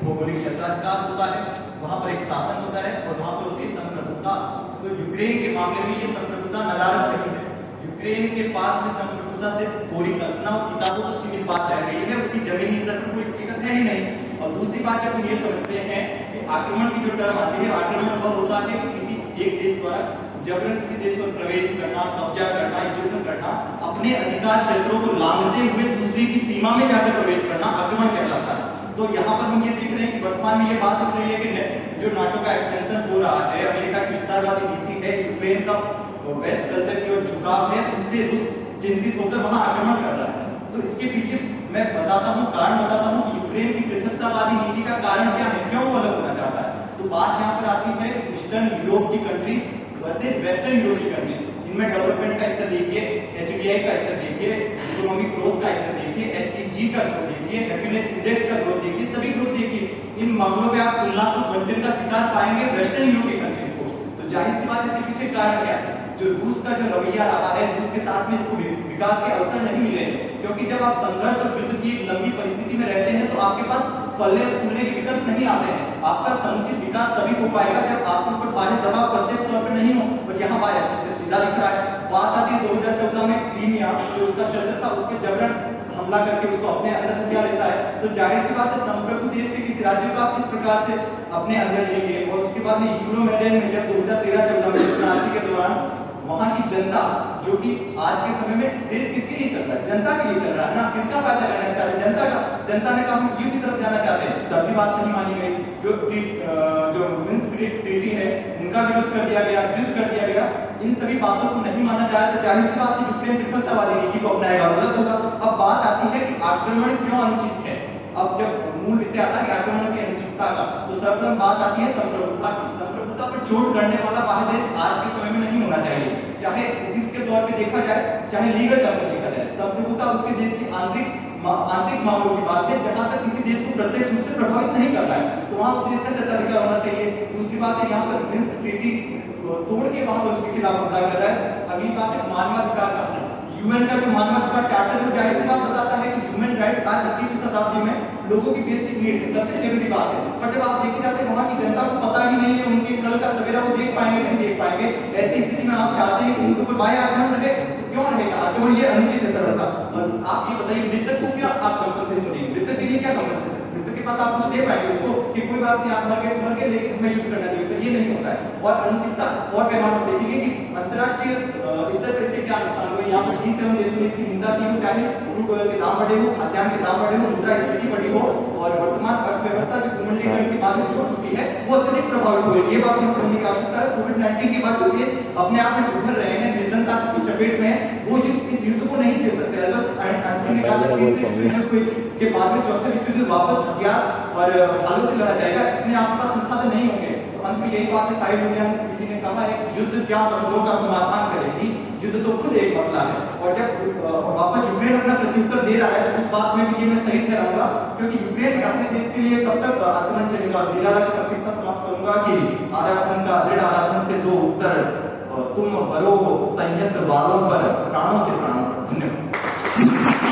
भौगोलिक क्षेत्राधिकार होता है, वहां पर एक शासन होता है और वहां पर होती है संप्रभुता। तो यूक्रेन के मामले में ये संप्रभुता नदारद नहीं है। यूक्रेन के पास में संप्रभुता से पूरी कल्पना और किताबों तक सीमित बात रह गई है, उसकी जमीनी स्तर पर कोई हकीकत है ही नहीं। और दूसरी बात जब हम ये समझते हैं कि आक्रमण की जो टर्म आती है, आक्रमण वह होता है कि किसी एक देश द्वारा जबरन किसी देश पर प्रवेश करना, कब्जा करना, युद्ध करना, अपने अधिकार क्षेत्रों को लांघते हुए दूसरे की सीमा में जाकर प्रवेश करना आक्रमण कहलाता है। तो यहाँ पर हम ये देख रहे हैं कि वर्तमान में ये बात उठ रही है कि जो नाटो का एक्सटेंशन हो रहा है, अमेरिका की विस्तारवादी नीति है, यूक्रेन का वेस्ट कल्चर की ओर झुकाव है, उससे रूस चिंतित होकर वहां आक्रमण कर रहा है। तो इसके पीछे मैं बताता हूँ, कारण बताता हूँ कि यूक्रेन की पृथकतावादी नीति का कारण क्या है, क्यों वो अलग होना चाहता है। तो बात यहाँ पर आती है कि ईस्टर्न यूरोप की कंट्री वर्सेस वेस्टर्न यूरोप की कंट्री, इनमें डेवलपमेंट का स्तर देखिए, एचडीआई का स्तर देखिए, इकोनॉमिक ग्रोथ का स्तर देखिए, एसडीजी का ग्रोथ देखिए, हैप्पीनेस इंडेक्स का ग्रोथ देखिए, सभी ग्रोथ देखिए। इन मामलों में आप तुलनात्मक वंचन का शिकार पाएंगे वेस्टर्न यूरोप की कंट्रीज को। तो जाहिर सी बात, इसके पीछे कारण क्या है, जो रूस का जो रवैया रहा है, रूस के साथ में इसको विकास के अवसर नहीं मिले, क्योंकि जब आप संघर्ष और युद्ध की एक लंबी परिस्थिति में रहते हैं तो आपके पास फलने और फूलने के विकल्प नहीं आते हैं। आपका समुचित विकास तभी हो पाएगा जब आपके ऊपर बाह्य दबाव प्रत्यक्ष तौर पर नहीं हो। और यहाँ बात सीधा दिख रहा है, बात आती है 2014 में क्रीमिया जो उसका क्षेत्र था, उस पर जबरन हमला करके उसको अपने अंदर धकेल लेता है। तो जाहिर सी बात है, संप्रभु देश के किसी राज्य को आप इस प्रकार से अपने अंदर लेंगे। और उसके बाद में यूरोमेडन में जब 2013-14 में क्रांति के दौरान वहां की जनता, जो कि आज के समय में देश किसके लिए चल रहा है, जनता के लिए चल रहा है ना, किसका फायदा लेना चाहते हैं, जनता का। जनता ने कहा हम कीव की तरफ जाना चाहते हैं, तब भी बात नहीं मानी गई। जो मिन्स्क ट्रीटी है, उनका विरोध कर दिया गया, युद्ध कर दिया गया। इन सभी बातों को नहीं माना जाए तो जाहिर सी बात है यूक्रेन पृथकतावादी नीति को अपनाएगा, अलग होगा। अब बात आती है कि आक्रमण क्यों अनुचित है। अब जब मूल विषय आता है आक्रमण की अनुचितता का, तो सर्वप्रथम बात आती है संप्रभुता की। संप्रभुता पर चोट करने वाला बाह्य देश आज के समय में नहीं होना चाहिए, चाहे एथिक्स के तौर पे देखा जाए, चाहे लीगल टर्म में देखा जाए। संप्रभुता उसके देश की आंतरिक मामलों की बात है, जहां तक किसी देश को प्रत्यक्ष रूप से प्रभावित नहीं कर रहा है, तो वहां उस देश का क्षेत्राधिकार होना चाहिए। दूसरी बात है, यहाँ पर मिन्स्क ट्रीटी तोड़ के वहां पर उसके खिलाफ हमला कर रहा है। अगली बात है मानवाधिकार का हनन। यूएन का जो मानवाधिकार चार्टर है, जाहिर सी बात बताता है कि ह्यूमन राइट्स आज 21वीं शताब्दी में लोगों की बेसिक नीड है, सबसे जरूरी बात है। पर जब आप देखे जाते हैं वहां की जनता को पता ही नहीं है, उनके कल का सवेरा वो देख पाएंगे नहीं देख पाएंगे। ऐसी स्थिति में आप चाहते हैं कि उनको कोई बाह्य आक्रमण रहे, तो क्यों रहेगा आक्रमण, ये अनुचित है सर्वथा। और आप ये बताइए, मृतक को क्या आप कंपनसेशन देंगे, मृतक के लिए क्या कंपनसेशन, मृतक के पास आप कुछ दे पाएंगे उसको कि कोई बात नहीं आप मर गए लेकिन हमें युद्ध करना चाहिए, तो ये नहीं होता है। और अनुचितता और पैमानों पर देखेंगे कि अंतरराष्ट्रीय स्तर पर इसके क्या नुकसान हुए। यहाँ पर G7 देशों ने इसकी निंदा की हो, चाहे क्रूड ऑयल के दाम बढ़े हो, खाद्यान्न के दाम बढ़े हो, मुद्रास्फीति बढ़ी हो, और वर्तमान अर्थव्यवस्था जो कुंडलीकरण के बाद में जुड़ चुकी है वो अत्यधिक प्रभावित हुई। ये बात हमें समझने की आवश्यकता है। कोविड-19 के बाद जो देश अपने आप में उभर रहे हैं, निर्धनता की चपेट में है, वो इस युद्ध को नहीं झेल सकते। अल्बर्ट आइंस्टाइन ने कहा था तीसरे विश्व युद्ध के बाद में चौथे विश्व युद्ध वापस हथियार और भालों से लड़ा जाएगा, इतने आपके पास संसाधन नहीं होंगे। तो अंत में यही बात है, साइड जी ने कहा है कि युद्ध क्या मसलों का समाधान करेगी, युद्ध तो खुद एक मसला है। और जब वापस यूक्रेन अपना प्रत्युत्तर दे रहा है तो उस बात में भी ये मैं सही ठहराऊंगा, क्योंकि यूक्रेन अपने देश के लिए कब तक आक्रमण चलेगा। निराला की पंक्ति के साथ समाप्त करूंगा कि आराधन का दृढ़ आराधन से दो उत्तर, तुम भरो संयंत्र वालों पर प्राणों से प्राणों। धन्यवाद।